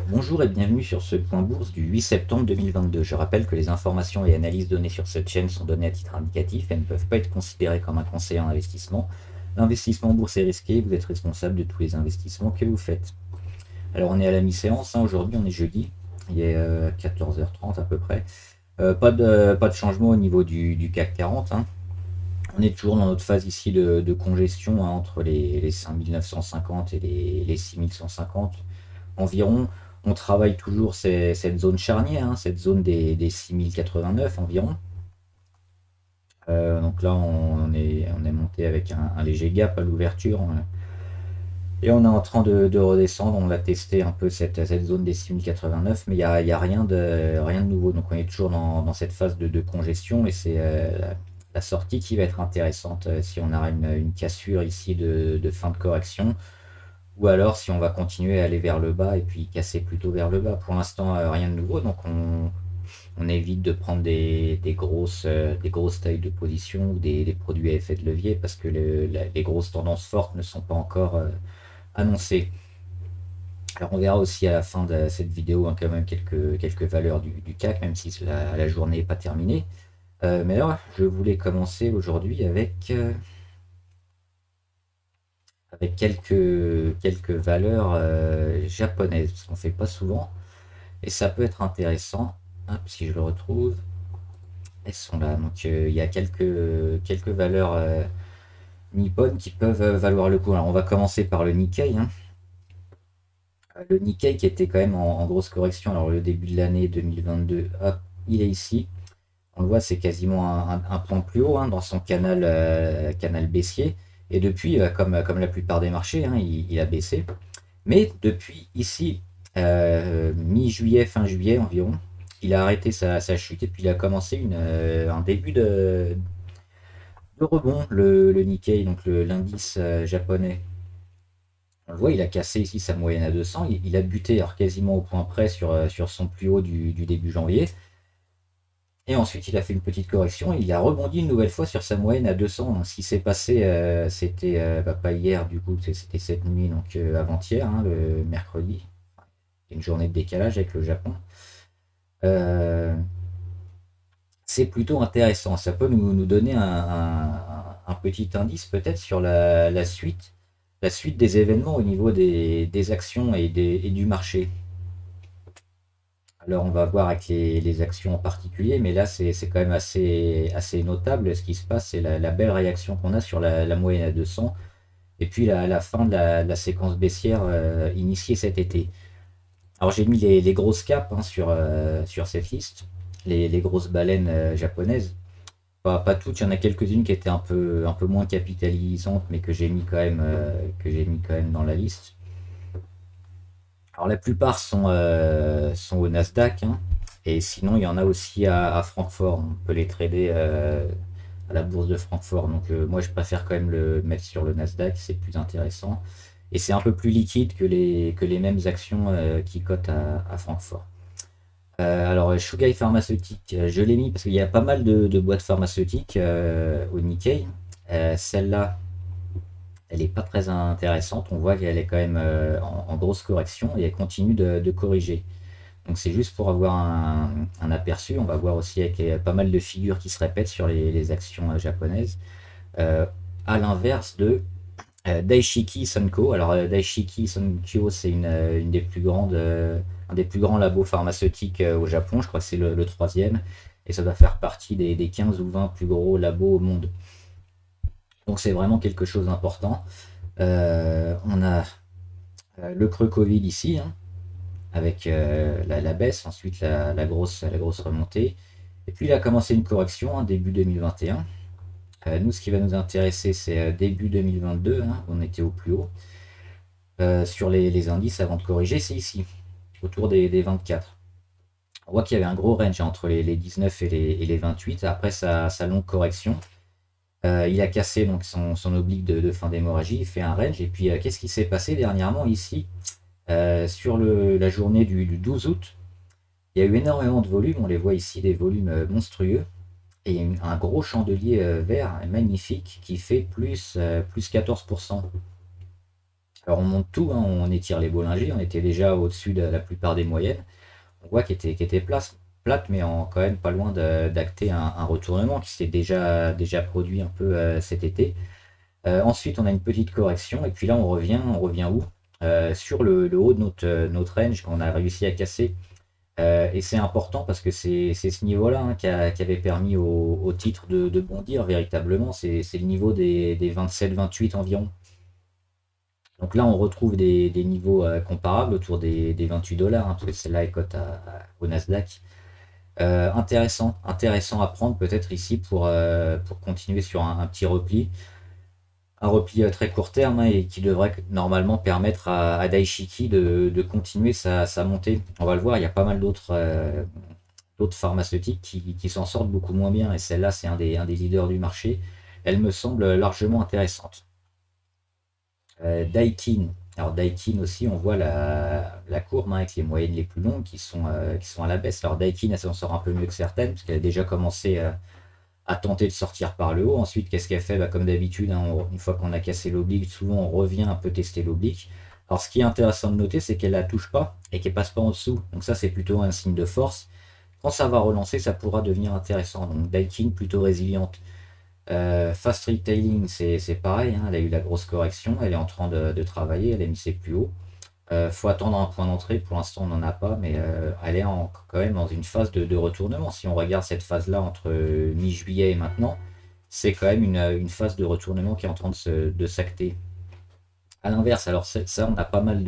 Bonjour et bienvenue sur ce point bourse du 8 septembre 2022. Je rappelle que les informations et analyses données sur cette chaîne sont données à titre indicatif et ne peuvent pas être considérées comme un conseil en investissement. L'investissement en bourse est risqué, vous êtes responsable de tous les investissements que vous faites. Alors on est à la mi-séance, aujourd'hui on est jeudi, il est 14h30 à peu près. Pas de changement au niveau du CAC 40. On est toujours dans notre phase ici de congestion entre les 5950 et les 6150 environ. On travaille toujours cette zone charnière, cette zone des 6089 environ. Donc là, on est monté avec un léger gap à l'ouverture. Et on est en train de redescendre. On a testé un peu cette zone des 6089, mais il y a rien de nouveau. Donc on est toujours dans cette phase de congestion et c'est la sortie qui va être intéressante si on a une cassure ici de fin de correction. Ou alors si on va continuer à aller vers le bas et puis casser plutôt vers le bas. Pour l'instant, rien de nouveau, donc on évite de prendre des grosses tailles de position ou des produits à effet de levier parce que les grosses tendances fortes ne sont pas encore annoncées. Alors on verra aussi à la fin de cette vidéo quand même quelques valeurs du CAC, même si la journée n'est pas terminée. Mais alors, je voulais commencer aujourd'hui avec quelques valeurs japonaises, parce qu'on ne fait pas souvent. Et ça peut être intéressant. Hop, si je le retrouve, elles sont là. Donc il y a quelques valeurs nippones qui peuvent valoir le coup. Alors on va commencer par le Nikkei. Le Nikkei qui était quand même en grosse correction. Alors le début de l'année 2022, hop, il est ici. On le voit, c'est quasiment un point plus haut dans son canal baissier. Et depuis, comme la plupart des marchés, il a baissé. Mais depuis ici, mi-juillet, fin juillet environ, il a arrêté sa chute et puis il a commencé un début de rebond, le Nikkei, donc l'indice japonais. On le voit, il a cassé ici sa moyenne à 200, il a buté alors quasiment au point près sur son plus haut du début janvier. Et ensuite, il a fait une petite correction et il a rebondi une nouvelle fois sur sa moyenne à 200. Donc, ce qui s'est passé, c'était pas hier, du coup, c'était cette nuit, donc avant-hier, le mercredi. Une journée de décalage avec le Japon. Euh, c'est plutôt intéressant. Ça peut nous donner un petit indice peut-être sur la suite des événements au niveau des actions et du marché. Alors on va voir avec les actions en particulier, mais là c'est quand même assez notable ce qui se passe. C'est la belle réaction qu'on a sur la moyenne à 200 et puis la fin de la séquence baissière initiée cet été. Alors j'ai mis les grosses capes sur cette liste, les grosses baleines japonaises. Pas toutes, il y en a quelques-unes qui étaient un peu moins capitalisantes, mais que j'ai mis quand même dans la liste. Alors la plupart sont au Nasdaq, et sinon il y en a aussi à Francfort. On peut les trader à la bourse de Francfort. Donc moi je préfère quand même le mettre sur le Nasdaq, c'est plus intéressant. Et c'est un peu plus liquide que les mêmes actions qui cotent à Francfort. Alors, Shugai Pharmaceutique, je l'ai mis parce qu'il y a pas mal de boîtes pharmaceutiques au Nikkei. Celle-là, elle n'est pas très intéressante. On voit qu'elle est quand même en grosse correction et elle continue de corriger. Donc, c'est juste pour avoir un aperçu. On va voir aussi avec pas mal de figures qui se répètent sur les actions japonaises. Euh, à l'inverse de Daishiki Sunko. Alors, Daishiki Sunko, c'est une des plus grandes, un des plus grands labos pharmaceutiques au Japon. Je crois que c'est le troisième. Et ça doit faire partie des 15 ou 20 plus gros labos au monde. Donc, c'est vraiment quelque chose d'important. On a le creux Covid ici, avec la baisse, ensuite la grosse remontée. Et puis, il a commencé une correction, début 2021. Nous, ce qui va nous intéresser, c'est début 2022, on était au plus haut. Sur les indices avant de corriger, c'est ici, autour des 24. On voit qu'il y avait un gros range entre les 19 et les 28 après sa longue correction. Il a cassé donc son oblique de fin d'hémorragie, il fait un range. Et puis qu'est-ce qui s'est passé dernièrement ici sur la journée du 12 août? Il y a eu énormément de volumes, on les voit ici, des volumes monstrueux. Et il y a un gros chandelier vert magnifique qui fait plus 14%. Alors on monte tout, hein, on étire les Bollinger, on était déjà au-dessus de la plupart des moyennes. On voit qu'elle était plate, mais quand même pas loin d'acter un retournement qui s'est déjà produit un peu cet été. Ensuite, on a une petite correction, et puis là, on revient où? Sur le haut de notre range qu'on a réussi à casser. Et c'est important parce que c'est ce niveau-là, hein, qui avait permis au titre de bondir véritablement. C'est le niveau des 27-28 environ. Donc là, on retrouve des niveaux comparables autour des 28 dollars, hein, parce que celle-là est cote au Nasdaq. Intéressant à prendre peut-être ici pour continuer sur un petit repli. Un repli à très court terme, hein, et qui devrait normalement permettre à Daishiki de continuer sa montée. On va le voir, il y a pas mal d'autres pharmaceutiques qui s'en sortent beaucoup moins bien, et celle-là, c'est un des leaders du marché. Elle me semble largement intéressante. Daikin. Alors Daikin aussi, on voit la courbe, hein, avec les moyennes les plus longues qui sont à la baisse. Alors Daikin, elle s'en sort un peu mieux que certaines, parce qu'elle a déjà commencé à tenter de sortir par le haut. Ensuite, qu'est-ce qu'elle fait? Bah, comme d'habitude, hein, une fois qu'on a cassé l'oblique, souvent on revient un peu tester l'oblique. Alors ce qui est intéressant de noter, c'est qu'elle la touche pas et qu'elle passe pas en dessous. Donc ça, c'est plutôt un signe de force. Quand ça va relancer, ça pourra devenir intéressant. Donc Daikin plutôt résiliente. Fast Retailing, c'est pareil, hein, elle a eu la grosse correction, elle est en train de travailler, elle a mis ses plus hauts. Faut attendre un point d'entrée, pour l'instant on n'en a pas, mais elle est quand même dans une phase de retournement. Si on regarde cette phase-là entre mi-juillet et maintenant, c'est quand même une phase de retournement qui est en train de s'acter. À l'inverse, alors ça, on a pas mal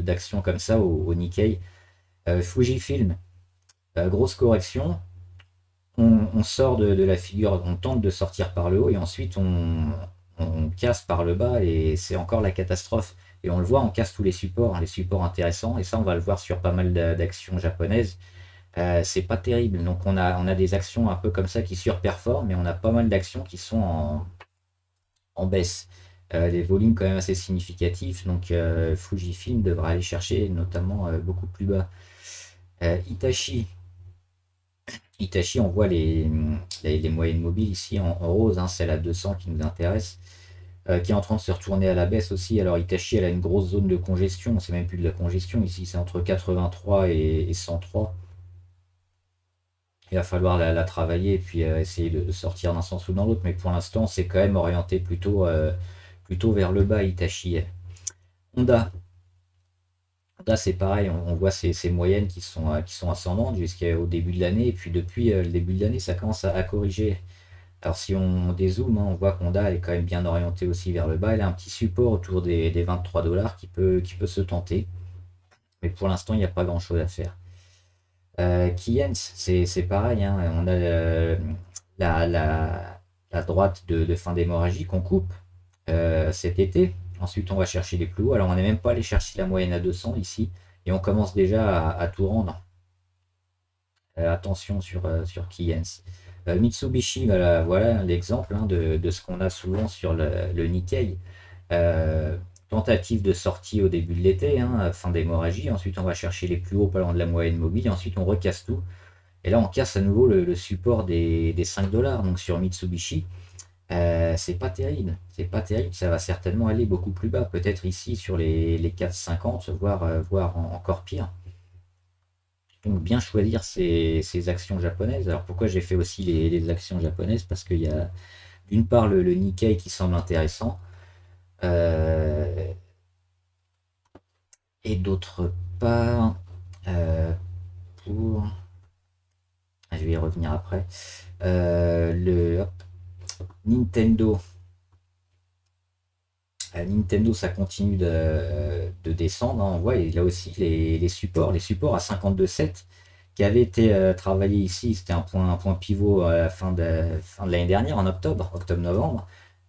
d'actions comme ça au Nikkei. Fujifilm, grosse correction, on sort de la figure, on tente de sortir par le haut et ensuite on casse par le bas et c'est encore la catastrophe. Et on le voit, on casse tous les supports intéressants, et ça on va le voir sur pas mal d'actions japonaises. C'est pas terrible, donc on a des actions un peu comme ça qui surperforment, mais on a pas mal d'actions qui sont en baisse. Les volumes quand même assez significatifs, donc Fujifilm devra aller chercher notamment beaucoup plus bas. Hitachi, on voit les moyennes mobiles ici en rose, hein, celle à 200 qui nous intéresse, qui est en train de se retourner à la baisse aussi. Alors Hitachi, elle a une grosse zone de congestion, c'est même plus de la congestion ici, c'est entre 83 et 103. Il va falloir la travailler et puis essayer de sortir d'un sens ou dans l'autre, mais pour l'instant, c'est quand même orienté plutôt vers le bas Hitachi. Honda, c'est pareil, on voit ces moyennes qui sont ascendantes jusqu'au début de l'année, et puis depuis le début de l'année, ça commence à corriger. Alors si on dézoome, hein, on voit qu'Honda est quand même bien orientée aussi vers le bas. Elle a un petit support autour des 23 dollars qui peut se tenter. Mais pour l'instant, il n'y a pas grand-chose à faire. Keyens, c'est pareil, hein, on a la droite de fin d'hémorragie qu'on coupe cet été. Ensuite, on va chercher les plus hauts. Alors, on n'est même pas allé chercher la moyenne à 200 ici. Et on commence déjà à tout rendre. Attention sur Keyens. Mitsubishi, voilà l'exemple, hein, de ce qu'on a souvent sur le Nikkei. Euh, Tentative de sortie au début de l'été, hein, fin d'hémorragie. Ensuite, on va chercher les plus hauts pas loin de la moyenne mobile. Et ensuite, on recasse tout. Et là, on casse à nouveau le support des 5 dollars. Donc sur Mitsubishi, c'est pas terrible. C'est pas terrible. Ça va certainement aller beaucoup plus bas. Peut-être ici sur les 4,50, voire encore pire. Donc bien choisir ces actions japonaises. Alors pourquoi j'ai fait aussi les actions japonaises? Parce qu'il y a d'une part le Nikkei qui semble intéressant. Et d'autre part, pour... je vais y revenir après. Hop, Nintendo. Nintendo, ça continue de descendre, hein, on voit, et là aussi les supports à 52,7 qui avaient été travaillés ici, c'était un point pivot à la fin de l'année dernière, en octobre-novembre,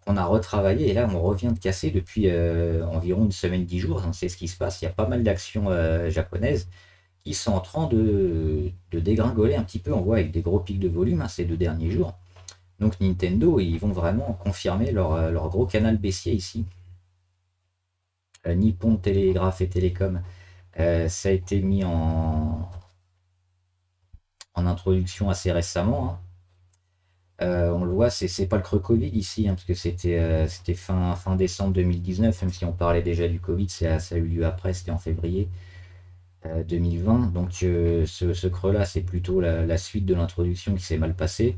qu'on a retravaillé, et là on revient de casser depuis environ une semaine, 10 jours. Donc c'est ce qui se passe. Il y a pas mal d'actions japonaises qui sont en train de dégringoler un petit peu, on voit, avec des gros pics de volume, hein, ces 2 derniers jours. Donc Nintendo, ils vont vraiment confirmer leur gros canal baissier ici. Nippon Télégraphe et Télécom, ça a été mis en introduction assez récemment, hein. On le voit, c'est pas le creux Covid ici, hein, parce que c'était fin décembre 2019, même si on parlait déjà du Covid, ça a eu lieu après, c'était en février 2020. Donc ce creux-là, c'est plutôt la suite de l'introduction qui s'est mal passée.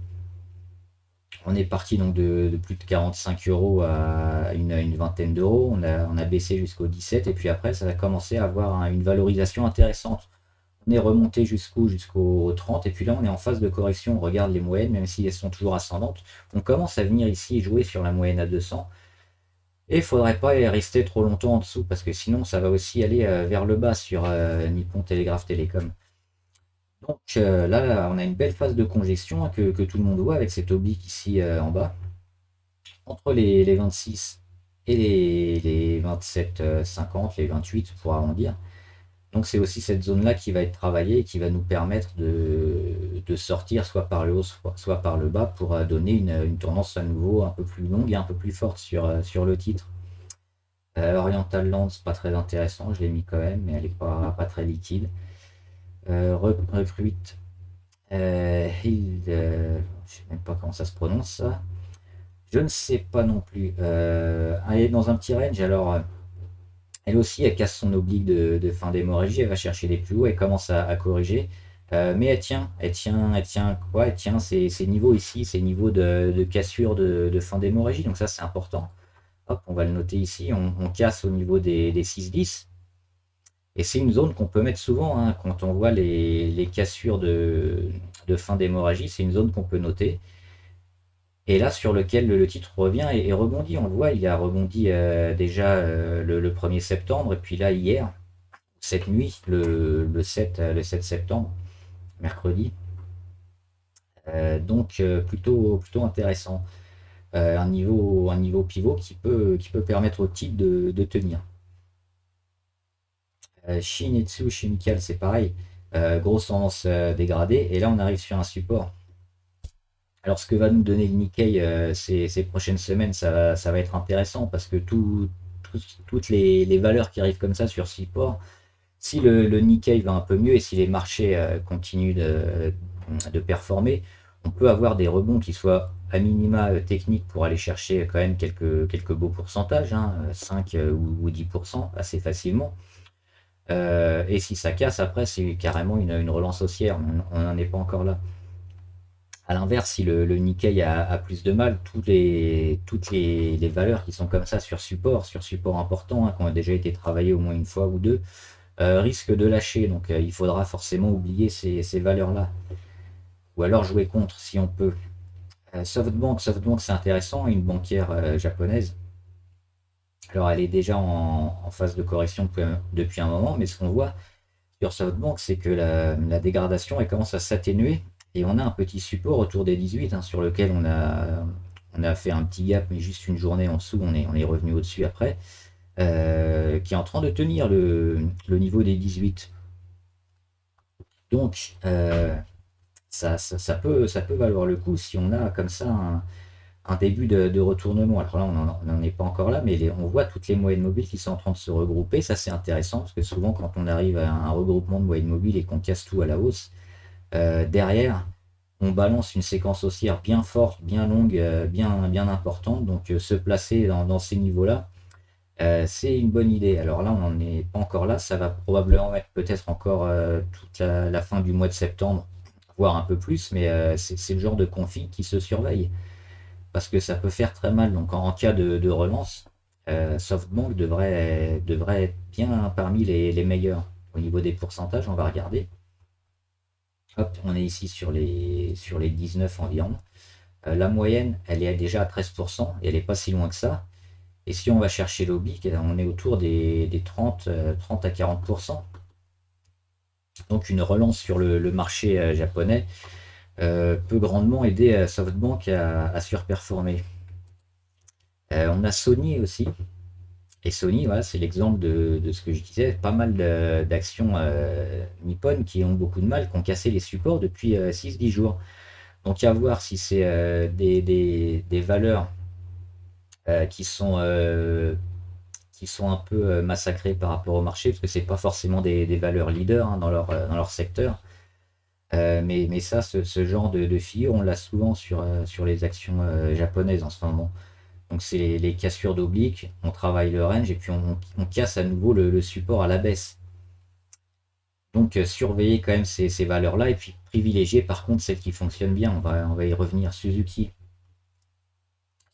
On est parti donc de plus de 45 euros à une vingtaine d'euros. On a baissé jusqu'au 17 et puis après, ça a commencé à avoir une valorisation intéressante. On est remonté jusqu'au 30 et puis là, on est en phase de correction. On regarde les moyennes, même si elles sont toujours ascendantes. On commence à venir ici jouer sur la moyenne à 200 et il faudrait pas y rester trop longtemps en dessous parce que sinon, ça va aussi aller vers le bas sur Nippon Telegraph Télécom. Donc là, on a une belle phase de congestion hein, que tout le monde voit avec cet oblique ici en bas entre les 26 et les 27, 50, les 28 pour arrondir. Donc c'est aussi cette zone-là qui va être travaillée et qui va nous permettre de sortir soit par le haut, soit par le bas pour donner une tendance à nouveau un peu plus longue et un peu plus forte sur le titre. Oriental Land, c'est pas très intéressant, je l'ai mis quand même, mais elle n'est pas très liquide. Recruit Hill, je sais même pas comment ça se prononce ça. Je ne sais pas non plus. Elle est dans un petit range, alors elle aussi, elle casse son oblique de fin d'hémorragie, elle va chercher les plus hauts, elle commence à corriger. Mais elle tient quoi? Elle tient ces niveaux ici, ces niveaux de cassure de fin d'hémorragie. Donc ça, c'est important. Hop, on va le noter ici. On casse au niveau des 6-10. Et c'est une zone qu'on peut mettre souvent hein, quand on voit les cassures de fin d'hémorragie. C'est une zone qu'on peut noter. Et là, sur lequel le titre revient et rebondit. On le voit, il a rebondi déjà le 1er septembre. Et puis là, hier, cette nuit, le 7 septembre, mercredi. Donc plutôt intéressant. Un niveau pivot qui peut permettre au titre de tenir. Shin-Etsu Chemical, c'est pareil. Grosse tendance dégradée. Et là, on arrive sur un support. Alors, ce que va nous donner le Nikkei ces prochaines semaines, ça va être intéressant parce que toutes les valeurs qui arrivent comme ça sur support, si le Nikkei va un peu mieux et si les marchés continuent de performer, on peut avoir des rebonds qui soient à minima techniques pour aller chercher quand même quelques beaux pourcentages, hein, 5 ou 10% assez facilement. Et si ça casse, après, c'est carrément une relance haussière. On n'en est pas encore là. À l'inverse, si le Nikkei a plus de mal, toutes les valeurs qui sont comme ça sur support important, hein, qui ont déjà été travaillées au moins une fois ou deux, risquent de lâcher. Donc il faudra forcément oublier ces valeurs-là. Ou alors jouer contre si on peut. SoftBank c'est intéressant, une banquière japonaise. Alors elle est déjà en phase de correction depuis un moment, mais ce qu'on voit sur SoftBank, c'est que la dégradation elle commence à s'atténuer et on a un petit support autour des 18 hein, sur lequel on a fait un petit gap, mais juste une journée en dessous, on est revenu au-dessus après, qui est en train de tenir le niveau des 18. Donc ça peut valoir le coup si on a comme ça un début de retournement. Alors là, on n'en est pas encore là, mais on voit toutes les moyennes mobiles qui sont en train de se regrouper. Ça, c'est intéressant parce que souvent, quand on arrive à un regroupement de moyennes mobiles et qu'on casse tout à la hausse, derrière, on balance une séquence haussière bien forte, bien longue, bien importante. Donc, se placer dans ces niveaux-là, c'est une bonne idée. Alors là, on n'en est pas encore là. Ça va probablement être peut-être encore toute la fin du mois de septembre, voire un peu plus, mais c'est le genre de config qui se surveille parce que ça peut faire très mal. Donc en cas de relance, SoftBank devrait être bien parmi les meilleurs. Au niveau des pourcentages, on va regarder. Hop, on est ici sur les 19 environ. La moyenne, elle est déjà à 13% et elle n'est pas si loin que ça. Et si on va chercher l'oblique, on est autour des 30 à 40%. Donc une relance sur le marché japonais peut grandement aider SoftBank à surperformer. On a Sony aussi. Et Sony, voilà, c'est l'exemple de ce que je disais, pas mal d'actions nippones qui ont beaucoup de mal, qui ont cassé les supports depuis 6-10 jours. Donc à voir si c'est des valeurs qui sont un peu massacrées par rapport au marché, parce que c'est pas forcément des valeurs leaders hein, dans leur secteur. Mais ça, ce genre de figure, on l'a souvent sur les actions japonaises en ce moment. Donc c'est les cassures d'obliques, on travaille le range et puis on casse à nouveau le support à la baisse. Donc surveiller quand même ces valeurs-là et puis privilégier par contre celles qui fonctionnent bien. On va y revenir. Suzuki.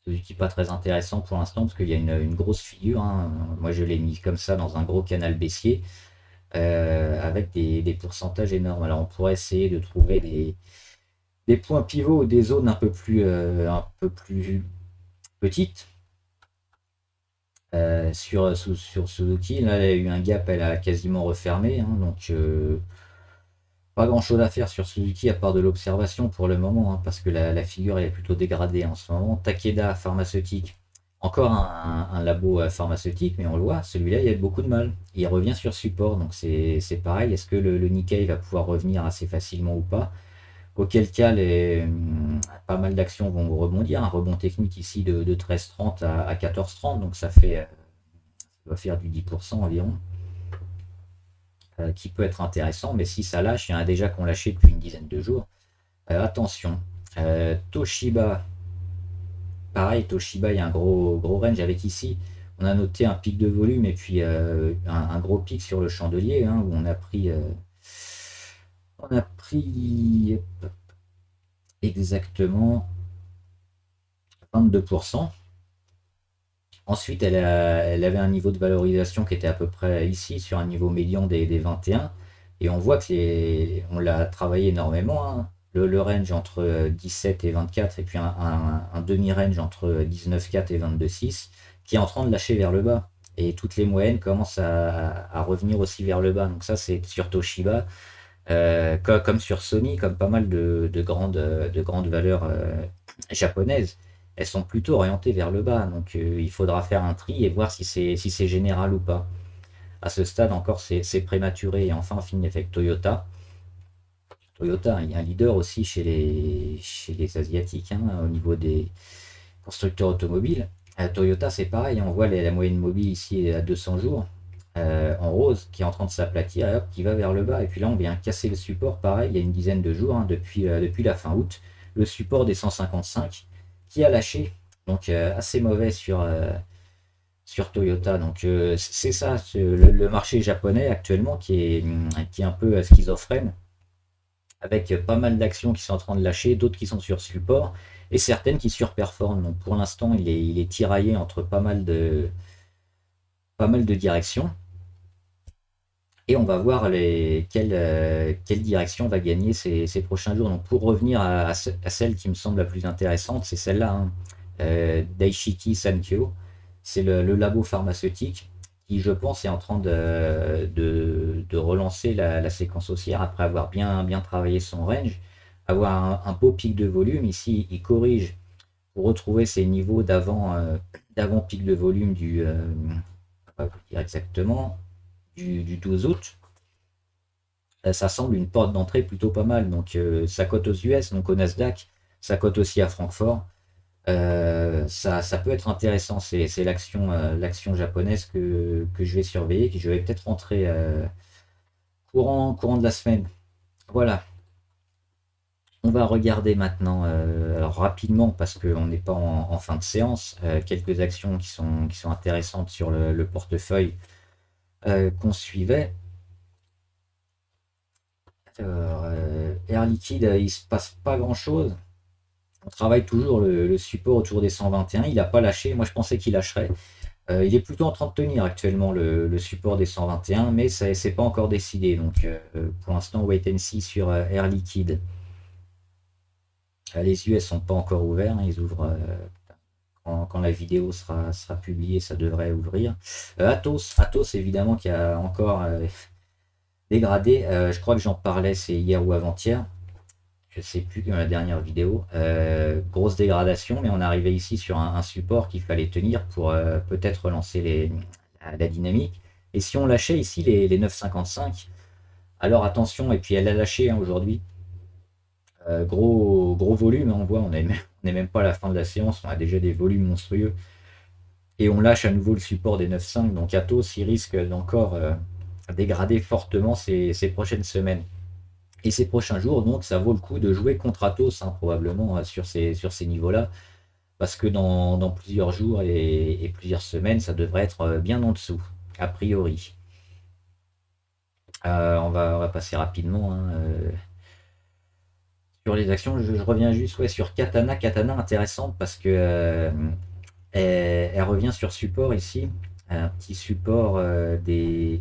Suzuki pas très intéressant pour l'instant parce qu'il y a une grosse figure, hein. Moi je l'ai mis comme ça dans un gros canal baissier avec des pourcentages énormes. Alors on pourrait essayer de trouver des points pivots ou des zones un peu plus petites. Sur Suzuki, là, elle a eu un gap, elle a quasiment refermé, hein, donc pas grand chose à faire sur Suzuki à part de l'observation pour le moment, hein, parce que la figure elle est plutôt dégradée en ce moment. Takeda pharmaceutique, encore un labo pharmaceutique, mais on le voit, celui-là il y a beaucoup de mal. Il revient sur support, donc c'est pareil. Est-ce que le Nikkei va pouvoir revenir assez facilement ou pas? Auquel cas, pas mal d'actions vont rebondir. Un rebond technique ici de 13,30 à 14,30, donc ça va faire du 10% environ, qui peut être intéressant, mais si ça lâche, il y en a déjà qui ont lâché depuis une dizaine de jours. Attention, Toshiba, pareil, Toshiba, il y a un gros range avec ici. On a noté un pic de volume et puis un gros pic sur le chandelier, hein, où on a pris exactement 22%. Ensuite, elle avait un niveau de valorisation qui était à peu près ici, sur un niveau médian des 21. Et on voit on l'a travaillé énormément, hein. Le range entre 17 et 24, et puis un demi-range entre 19,4 et 22,6, qui est en train de lâcher vers le bas. Et toutes les moyennes commencent à revenir aussi vers le bas. Donc ça, c'est sur Toshiba, comme sur Sony, comme pas mal de grandes valeurs japonaises. Elles sont plutôt orientées vers le bas. Donc il faudra faire un tri et voir si c'est général ou pas. À ce stade encore, c'est prématuré. Et enfin, on finit avec Toyota. Toyota, il y a un leader aussi chez les Asiatiques, hein, au niveau des constructeurs automobiles. Toyota, c'est pareil, on voit la moyenne mobile ici à 200 jours, en rose, qui est en train de s'aplatir et hop, qui va vers le bas. Et puis là, on vient casser le support, pareil, il y a une dizaine de jours, hein, depuis la fin août, le support des 155 qui a lâché. Donc assez mauvais sur Toyota. Donc c'est ça, le marché japonais actuellement qui est un peu schizophrène, avec pas mal d'actions qui sont en train de lâcher, d'autres qui sont sur support, et certaines qui surperforment. Donc pour l'instant, il est tiraillé entre pas mal de directions, et on va voir quelle direction va gagner ces prochains jours. Donc pour revenir à celle qui me semble la plus intéressante, c'est celle-là, hein. Daishiki Sankyo, c'est le labo pharmaceutique qui, je pense, est en train de relancer la séquence haussière après avoir bien travaillé son range, avoir un beau pic de volume. Ici, il corrige pour retrouver ses niveaux d'avant pic de volume pas vous dire exactement, du 12 août. Ça semble une porte d'entrée plutôt pas mal. Donc ça cote aux US, donc au Nasdaq, ça cote aussi à Francfort. Ça peut être intéressant. C'est l'action japonaise que je vais surveiller, que je vais peut-être rentrer courant de la semaine. Voilà. On va regarder maintenant, alors rapidement parce qu'on n'est pas en fin de séance, quelques actions qui sont intéressantes sur le portefeuille qu'on suivait. Alors, Air Liquide, il se passe pas grand-chose. On travaille toujours le support autour des 121. Il n'a pas lâché. Moi, je pensais qu'il lâcherait. Il est plutôt en train de tenir actuellement le support des 121, mais ça c'est pas encore décidé. Donc, pour l'instant, wait and see sur Air Liquide. Les US sont pas encore ouverts, hein. Ils ouvrent quand la vidéo sera publiée, ça devrait ouvrir. Atos évidemment qui a encore dégradé. Je crois que j'en parlais, c'est hier ou avant-hier. Je sais plus dans la dernière vidéo. Grosse dégradation, mais on arrivait ici sur un support qu'il fallait tenir pour peut-être relancer la dynamique. Et si on lâchait ici les 9,55, alors attention, et puis elle a lâché, hein, aujourd'hui. Gros volume, hein, on voit, on n'est même pas à la fin de la séance, on a déjà des volumes monstrueux. Et on lâche à nouveau le support des 9,5, donc Atos il risque d'encore dégrader fortement ces prochaines semaines. Et ces prochains jours, donc, ça vaut le coup de jouer contre Athos, hein, probablement, sur ces niveaux-là, parce que dans plusieurs jours et plusieurs semaines, ça devrait être bien en dessous, a priori. On va passer rapidement, hein, sur les actions. Je reviens juste, ouais, sur Katana. Katana, intéressante parce que elle revient sur support ici. Un petit support des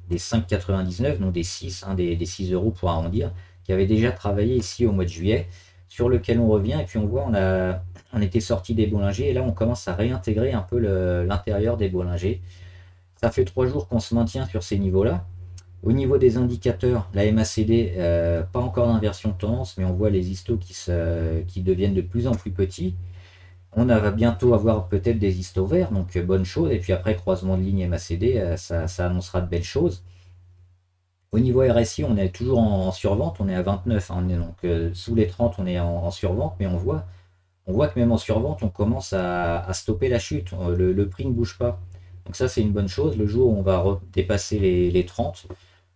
5,99, donc des 6, hein, des 6 euros pour arrondir, qui avait déjà travaillé ici au mois de juillet, sur lequel on revient. Et puis on voit, on était sorti des Bollinger et là on commence à réintégrer un peu l'intérieur des Bollinger. Ça fait 3 jours qu'on se maintient sur ces niveaux-là. Au niveau des indicateurs, la MACD, pas encore d'inversion de tendance, mais on voit les histos qui deviennent de plus en plus petits. On va bientôt avoir peut-être des histos verts, donc bonne chose. Et puis après, croisement de ligne MACD, ça annoncera de belles choses. Au niveau RSI, on est toujours en survente, on est à 29, hein, donc sous les 30, on est en survente, mais on voit que même en survente, on commence à stopper la chute. Le prix ne bouge pas. Donc ça, c'est une bonne chose. Le jour où on va dépasser les 30,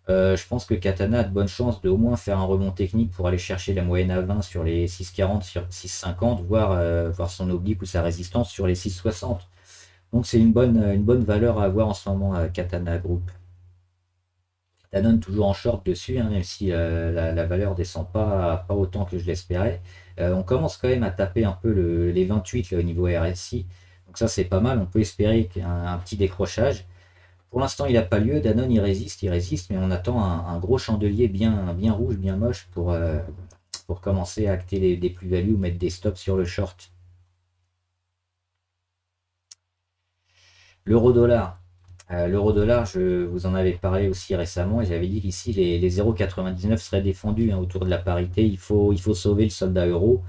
je pense que Katana a de bonnes chances de au moins faire un rebond technique pour aller chercher la moyenne à 20 sur les 6,40, sur 6,50, voir son oblique ou sa résistance sur les 6,60. Donc c'est une bonne valeur à avoir en ce moment, Katana Group. Danone toujours en short dessus, hein, même si la valeur descend pas autant que je l'espérais. On commence quand même à taper un peu les 28 là, au niveau RSI. Donc ça c'est pas mal, on peut espérer un petit décrochage. Pour l'instant, il n'a pas lieu. Danone, il résiste, mais on attend un gros chandelier bien rouge, bien moche pour commencer à acter des plus-values ou mettre des stops sur le short. L'euro-dollar. L'euro-dollar, je vous en avais parlé aussi récemment et j'avais dit qu'ici les 0,99 seraient défendus, hein, autour de la parité. Il faut sauver le soldat euro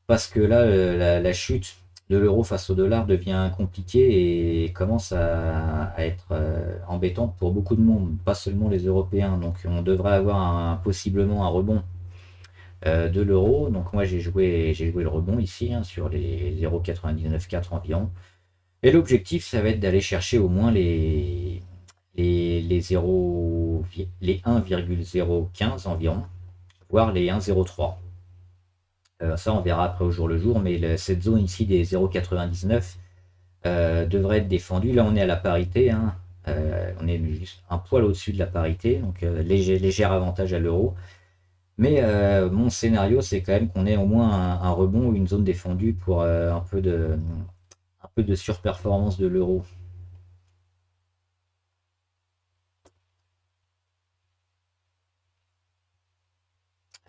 parce que là, la chute de l'euro face au dollar devient compliquée et commence à être embêtante pour beaucoup de monde, pas seulement les Européens. Donc on devrait avoir possiblement un rebond de l'euro. Donc moi j'ai joué le rebond ici, hein, sur les 0,994 environ. Et l'objectif, ça va être d'aller chercher au moins les 0, les 1,015 environ, voire les 1,03. Ça, on verra après au jour le jour, mais cette zone ici des 0,99 devrait être défendue. Là, on est à la parité, hein. On est juste un poil au-dessus de la parité, donc léger avantage à l'euro. Mais mon scénario, c'est quand même qu'on ait au moins un rebond ou une zone défendue pour un peu de surperformance de l'euro.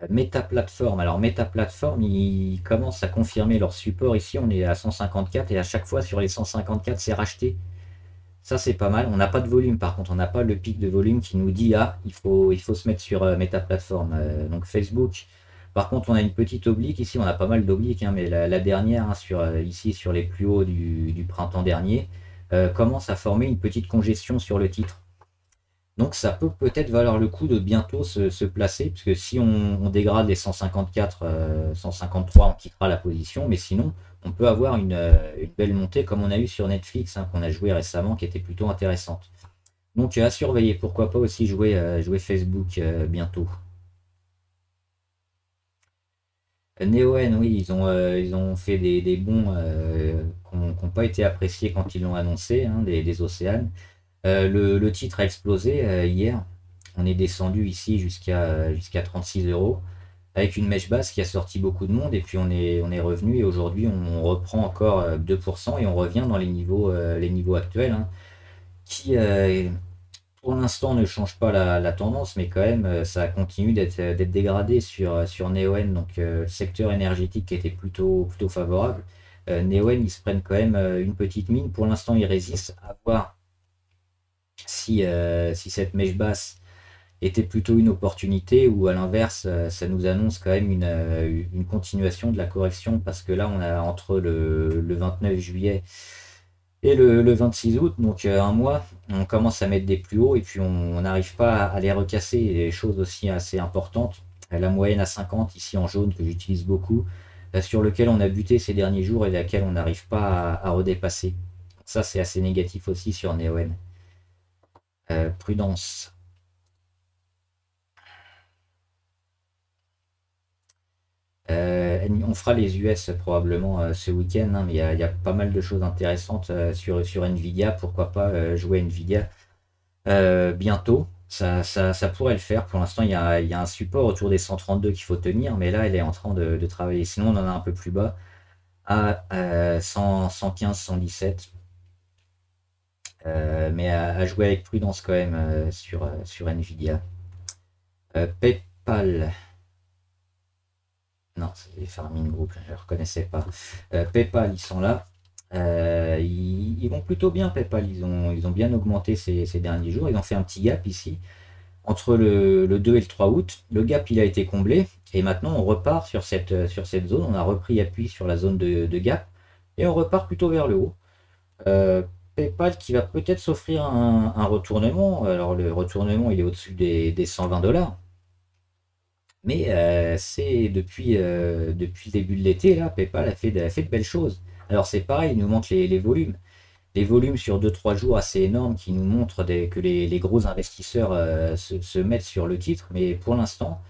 Meta Platform. Alors Meta Platform, ils commencent à confirmer leur support. Ici, on est à 154 et à chaque fois sur les 154, c'est racheté. Ça, c'est pas mal. On n'a pas de volume, par contre, on n'a pas le pic de volume qui nous dit ah, il faut se mettre sur Meta Platform. Donc Facebook. Par contre, on a une petite oblique ici. On a pas mal d'obliques, hein, mais la dernière, hein, ici sur les plus hauts du printemps dernier, commence à former une petite congestion sur le titre. Donc ça peut peut-être valoir le coup de bientôt se placer, parce que si on dégrade les 154, 153, on quittera la position, mais sinon on peut avoir une belle montée comme on a eu sur Netflix, hein, qu'on a joué récemment, qui était plutôt intéressante. Donc à surveiller, pourquoi pas aussi jouer Facebook bientôt. Neoen, oui, ils ont fait des bons qui n'ont pas été appréciés quand ils l'ont annoncé, hein, des Océanes. Le titre a explosé hier. On est descendu ici jusqu'à 36 euros avec une mèche basse qui a sorti beaucoup de monde et puis on est revenu et aujourd'hui on reprend encore 2% et on revient dans les niveaux actuels, hein, qui pour l'instant ne change pas la tendance mais quand même ça continue d'être dégradé sur Neoen, donc le secteur énergétique qui était plutôt favorable. Neoen, ils se prennent quand même une petite mine. Pour l'instant ils résistent, à voir si cette mèche basse était plutôt une opportunité ou à l'inverse, ça nous annonce quand même une continuation de la correction parce que là, on a entre le 29 juillet et le 26 août, donc un mois, on commence à mettre des plus hauts et puis on n'arrive pas à les recasser. Et des choses aussi assez importantes, la moyenne à 50 ici en jaune que j'utilise beaucoup, sur lequel on a buté ces derniers jours et laquelle on n'arrive pas à redépasser. Ça, c'est assez négatif aussi sur Neoen. Prudence. on fera les US probablement ce week-end, hein, mais il y a pas mal de choses intéressantes sur Nvidia. Pourquoi pas jouer à Nvidia bientôt. Ça pourrait le faire. Pour l'instant, il y a un support autour des 132 qu'il faut tenir, mais là, elle est en train de travailler. Sinon, on en a un peu plus bas à 100, 115, 117. Mais à jouer avec prudence quand même sur Nvidia. PayPal. Non, c'est Farming Group, je ne reconnaissais pas. PayPal, ils sont là. Ils vont plutôt bien, PayPal. Ils ont bien augmenté ces derniers jours. Ils ont fait un petit gap ici entre le 2 et le 3 août. Le gap, il a été comblé. Et maintenant, on repart sur cette zone. On a repris appui sur la zone de gap. Et on repart plutôt vers le haut. Euh, PayPal qui va peut-être s'offrir un retournement. Alors, le retournement, il est au-dessus des 120 dollars. Mais c'est depuis le début de l'été, là, PayPal a fait de belles choses. Alors c'est pareil, il nous montre les volumes. Les volumes sur deux trois jours assez énormes qui nous montrent que les gros investisseurs se mettent sur le titre. Mais pour l'instant,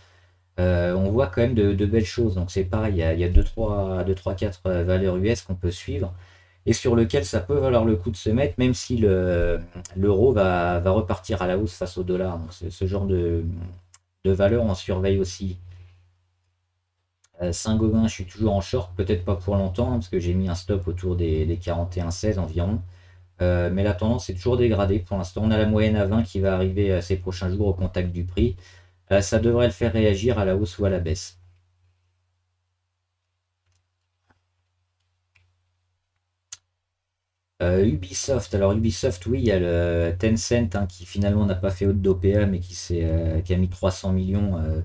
on voit quand même de belles choses. Donc c'est pareil, il y a 2, 3, 4 valeurs US qu'on peut suivre et sur lequel ça peut valoir le coup de se mettre, même si l'euro va repartir à la hausse face au dollar. Donc ce genre de valeur, on surveille aussi. Saint-Gobain, je suis toujours en short, peut-être pas pour longtemps, hein, parce que j'ai mis un stop autour des 41,16 environ. Mais la tendance est toujours dégradée. Pour l'instant, on a la moyenne à 20 qui va arriver ces prochains jours au contact du prix. Ça devrait le faire réagir à la hausse ou à la baisse. Ubisoft, alors Ubisoft, oui, il y a le Tencent hein, qui finalement n'a pas fait haute d'OPA, mais qui a mis 300 millions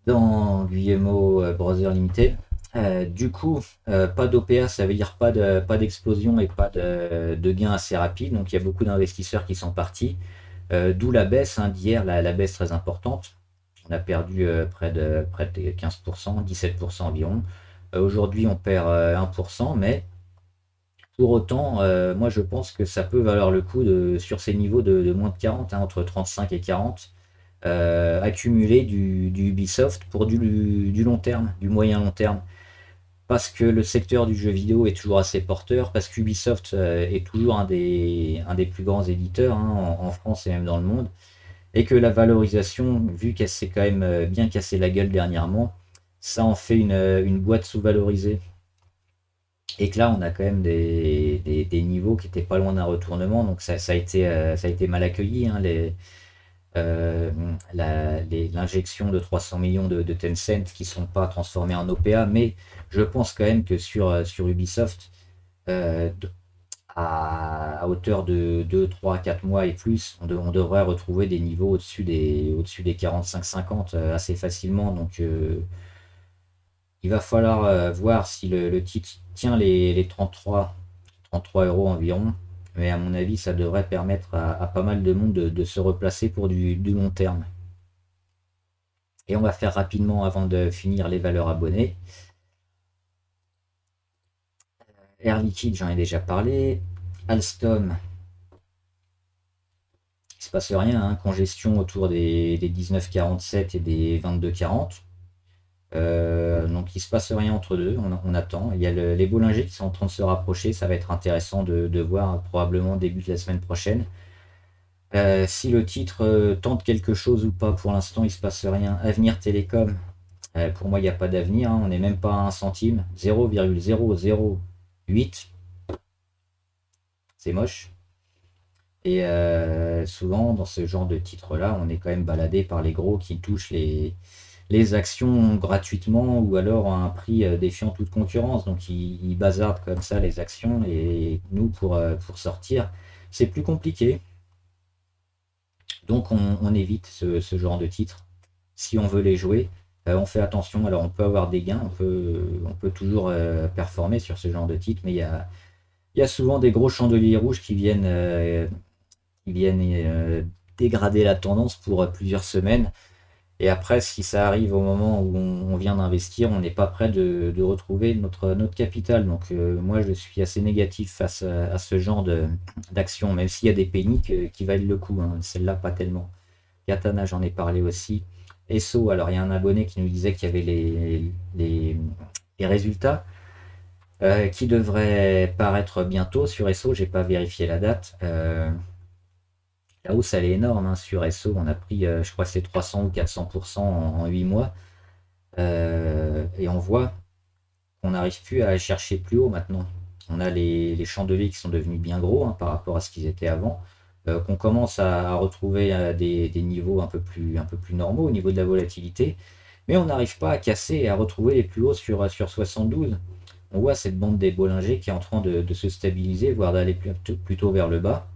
dans Guillemot Brother Limited. Du coup, pas d'OPA, ça veut dire pas d'explosion et pas de gain assez rapide. Donc il y a beaucoup d'investisseurs qui sont partis. D'où la baisse hein, d'hier, la baisse très importante. On a perdu près de 15%, 17% environ. Aujourd'hui, on perd 1%, mais pour autant, moi je pense que ça peut valoir le coup sur ces niveaux de moins de 40, hein, entre 35 et 40 accumuler du Ubisoft pour du long terme, du moyen long terme. Parce que le secteur du jeu vidéo est toujours assez porteur, parce qu'Ubisoft est toujours un des plus grands éditeurs hein, en France et même dans le monde, et que la valorisation, vu qu'elle s'est quand même bien cassé la gueule dernièrement, ça en fait une boîte sous-valorisée. Et que là, on a quand même des niveaux qui étaient pas loin d'un retournement, donc ça a été mal accueilli. Hein, euh, l'injection de 300 millions de Tencent qui ne sont pas transformés en OPA, mais je pense quand même que sur Ubisoft, euh, à hauteur de 2 3 4 mois et plus, on devrait retrouver des niveaux au-dessus des 45-50 assez facilement. Donc il va falloir voir si le titre tient les 33 euros environ. Mais à mon avis, ça devrait permettre à pas mal de monde de se replacer pour du long terme. Et on va faire rapidement avant de finir les valeurs abonnées. Air Liquide, j'en ai déjà parlé. Alstom, il se passe rien, hein. Congestion autour des 19,47 et des 22,40. Donc il se passe rien entre deux, on attend. Il y a les Bollinger qui sont en train de se rapprocher, ça va être intéressant de voir probablement début de la semaine prochaine. Si le titre tente quelque chose ou pas, pour l'instant il se passe rien. Avenir Télécom, pour moi il n'y a pas d'avenir, hein. On n'est même pas à 1 centime, 0,008, c'est moche. Et souvent dans ce genre de titre-là, on est quand même baladé par les gros qui touchent les actions gratuitement ou alors à un prix défiant toute concurrence. Donc ils bazardent comme ça les actions et nous pour sortir, c'est plus compliqué. Donc on évite ce genre de titres. Si on veut les jouer, on fait attention. Alors on peut avoir des gains, on peut toujours performer sur ce genre de titres, mais il y a souvent des gros chandeliers rouges qui viennent dégrader la tendance pour plusieurs semaines. Et après, si ça arrive au moment où on vient d'investir, on n'est pas prêt de retrouver notre capital. Donc moi, je suis assez négatif face à ce genre d'action, même s'il y a des péniques qui valent le coup, hein. Celle-là, pas tellement. Katana, j'en ai parlé aussi. Esso, alors il y a un abonné qui nous disait qu'il y avait les résultats qui devraient paraître bientôt sur Esso. J'ai pas vérifié la date. La hausse, elle est énorme hein, sur Esso. On a pris, je crois que c'est 300 ou 400% en 8 mois. Et on voit qu'on n'arrive plus à aller chercher plus haut maintenant. On a les chandeliers qui sont devenus bien gros hein, par rapport à ce qu'ils étaient avant. Qu'on commence à retrouver des niveaux un peu plus normaux au niveau de la volatilité. Mais on n'arrive pas à casser et à retrouver les plus hauts sur 72. On voit cette bande des Bollinger qui est en train de se stabiliser, voire d'aller plutôt vers le bas.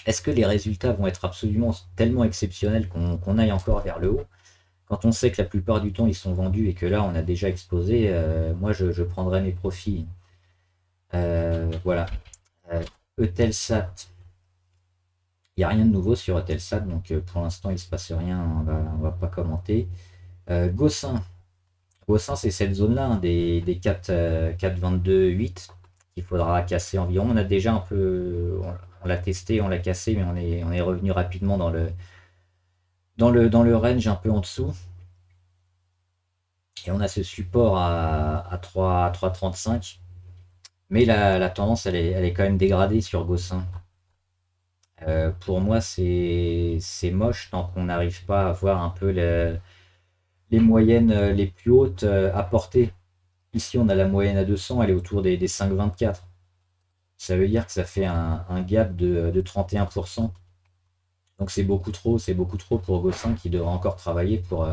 Est-ce que les résultats vont être absolument tellement exceptionnels qu'on aille encore vers le haut? Quand on sait que la plupart du temps ils sont vendus et que là on a déjà explosé, moi je prendrais mes profits. Voilà. Eutelsat, il n'y a rien de nouveau sur Eutelsat, donc pour l'instant il ne se passe rien, on va pas commenter. Gossin, Gossin c'est cette zone-là, hein, des 4, 4,22,8 qu'il faudra casser environ. On a déjà un peu, on l'a testé, on l'a cassé, mais on est revenu rapidement dans le range un peu en dessous. Et on a ce support à 3, 3,35. Mais la tendance, elle est quand même dégradée sur Gossin. Pour moi, c'est moche tant qu'on n'arrive pas à voir un peu les moyennes les plus hautes à porter. Ici, on a la moyenne à 200, elle est autour des 5,24. Ça veut dire que ça fait un gap de 31%. Donc c'est beaucoup trop pour Gossin qui devra encore travailler pour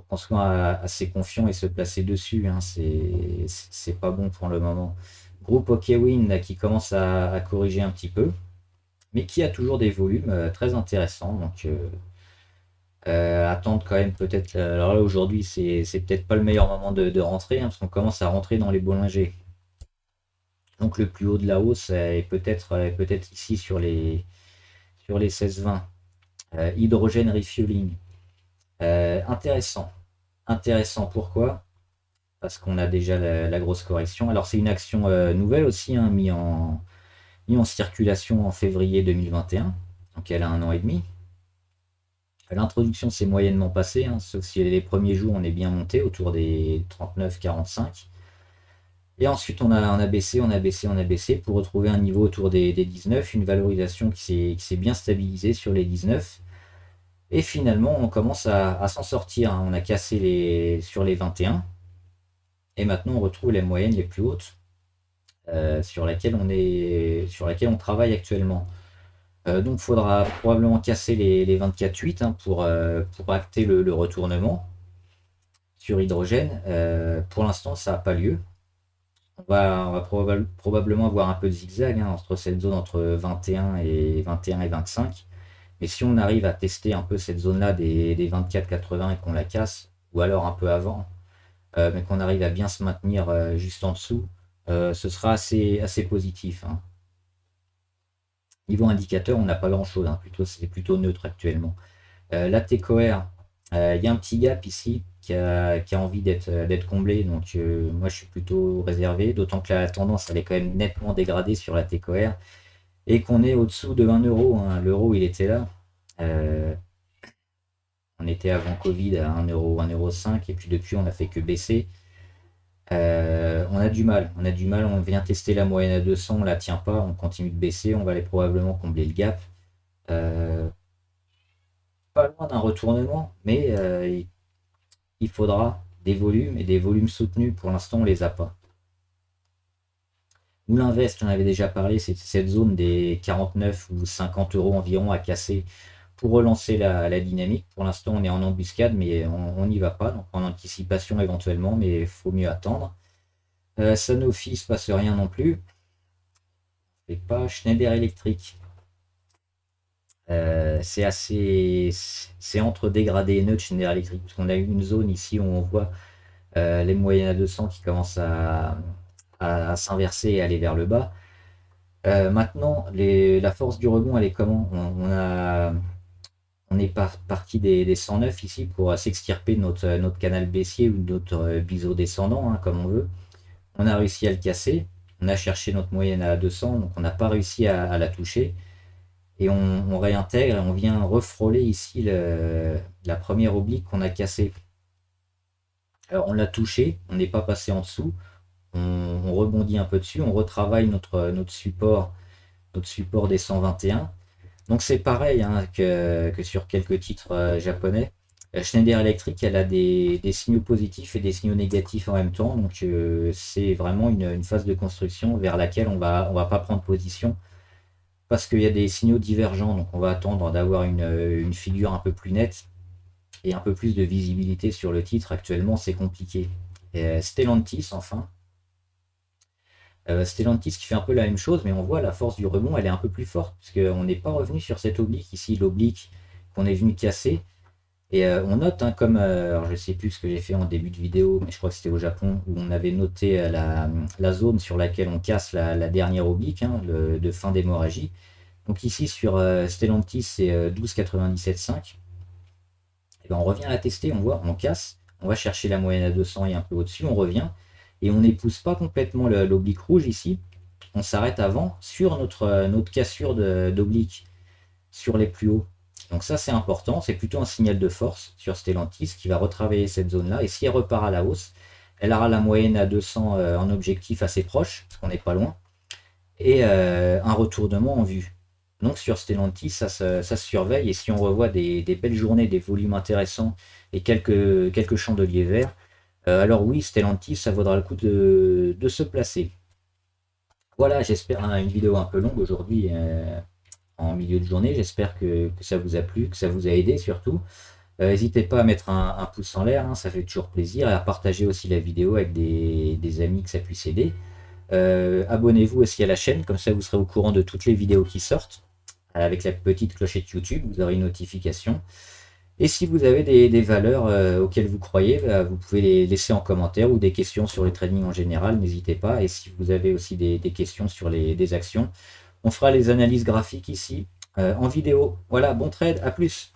qu'on soit assez confiant et se placer dessus. Hein. C'est pas bon pour le moment. Groupe OKWin qui commence à corriger un petit peu, mais qui a toujours des volumes très intéressants. Donc attendre quand même peut-être. Alors là aujourd'hui c'est peut-être pas le meilleur moment de rentrer hein, parce qu'on commence à rentrer dans les Bollinger. Donc le plus haut de la hausse est peut-être ici sur les 16,20. Hydrogène refueling. Intéressant. Intéressant pourquoi? Parce qu'on a déjà la grosse correction. Alors c'est une action nouvelle aussi, hein, mis en circulation en février 2021. Donc elle a un an et demi. L'introduction s'est moyennement passée, hein, sauf si les premiers jours on est bien monté autour des 39-45. Et ensuite on a baissé, on a baissé, on a baissé pour retrouver un niveau autour des 19, une valorisation qui s'est bien stabilisée sur les 19. Et finalement on commence à s'en sortir. Hein. On a cassé sur les 21. Et maintenant on retrouve les moyennes les plus hautes sur laquelle on travaille actuellement. Donc il faudra probablement casser les 24,8 hein, pour acter le retournement sur hydrogène. Pour l'instant ça n'a pas lieu. On va probablement avoir un peu de zigzag hein, entre cette zone entre 21 et 25. Mais si on arrive à tester un peu cette zone là des 24,80 et qu'on la casse, ou alors un peu avant, mais qu'on arrive à bien se maintenir juste en dessous, ce sera assez positif. Hein. Niveau indicateur, on n'a pas grand chose, hein. C'est plutôt neutre actuellement. La TCOR, il y a un petit gap ici qui a envie d'être comblé, donc moi je suis plutôt réservé, d'autant que la tendance elle est quand même nettement dégradée sur la TCOR et qu'on est au-dessous de 1 euro. Hein. L'euro il était là. On était avant Covid à 1 euro, 1,05 € et puis depuis on a fait que baisser. On a du mal, on vient tester la moyenne à 200, on la tient pas, on continue de baisser, on va aller probablement combler le gap. Pas loin d'un retournement, mais il faudra des volumes et des volumes soutenus. Pour l'instant, on les a pas. Ou l'invest, j'en avais déjà parlé, c'est cette zone des 49 ou 50 euros environ à casser pour relancer la dynamique. Pour l'instant, on est en embuscade, mais on n'y va pas, donc en anticipation éventuellement, mais il faut mieux attendre. Sanofi, il ne se passe rien non plus. Et pas Schneider Electric. C'est entre dégradé et neutre Schneider Electric, parce qu'on a une zone ici où on voit les moyennes à 200 qui commencent à s'inverser et aller vers le bas. Maintenant, la force du rebond, elle est comment? On est parti des 109 ici pour s'extirper de notre canal baissier ou notre biseau descendant, hein, comme on veut. On a réussi à le casser. On a cherché notre moyenne à 200, donc on n'a pas réussi à la toucher. et on réintègre et on vient refrôler ici la première oblique qu'on a cassée. Alors on l'a touché, on n'est pas passé en dessous, on rebondit un peu dessus, on retravaille notre support des 121. Donc c'est pareil hein, que sur quelques titres japonais. Schneider Electric, elle a des signaux positifs et des signaux négatifs en même temps. Donc c'est vraiment une phase de construction vers laquelle on va pas prendre position parce qu'il y a des signaux divergents. Donc on va attendre d'avoir une figure un peu plus nette et un peu plus de visibilité sur le titre. Actuellement, c'est compliqué. Stellantis, enfin. Stellantis qui fait un peu la même chose, mais on voit la force du rebond, elle est un peu plus forte, parce qu'on n'est pas revenu sur cette oblique ici, l'oblique qu'on est venu casser. Et on note, hein, comme, alors je sais plus ce que j'ai fait en début de vidéo, mais je crois que c'était au Japon, où on avait noté la zone sur laquelle on casse la dernière oblique hein, de fin d'hémorragie. Donc ici sur Stellantis, c'est 12,97,5. Et ben on revient à la tester, on voit, on casse, on va chercher la moyenne à 200 et un peu au-dessus, on revient, et on n'épouse pas complètement l'oblique rouge ici, on s'arrête avant sur notre cassure d'oblique sur les plus hauts. Donc ça c'est important, c'est plutôt un signal de force sur Stellantis qui va retravailler cette zone-là, et si elle repart à la hausse, elle aura la moyenne à 200 en objectif assez proche, parce qu'on n'est pas loin, et un retournement en vue. Donc sur Stellantis, ça se surveille, et si on revoit des belles journées, des volumes intéressants et quelques chandeliers verts, alors oui, Stellantis, ça vaudra le coup de se placer. Voilà, j'espère une vidéo un peu longue aujourd'hui en milieu de journée. J'espère que ça vous a plu, que ça vous a aidé surtout. N'hésitez pas à mettre un pouce en l'air, hein, ça fait toujours plaisir, et à partager aussi la vidéo avec des amis que ça puisse aider. Abonnez-vous aussi à la chaîne, comme ça vous serez au courant de toutes les vidéos qui sortent. Avec la petite clochette YouTube, vous aurez une notification. Et si vous avez des valeurs auxquelles vous croyez, bah, vous pouvez les laisser en commentaire ou des questions sur le trading en général, n'hésitez pas. Et si vous avez aussi des questions sur des actions, on fera les analyses graphiques ici en vidéo. Voilà, bon trade, à plus.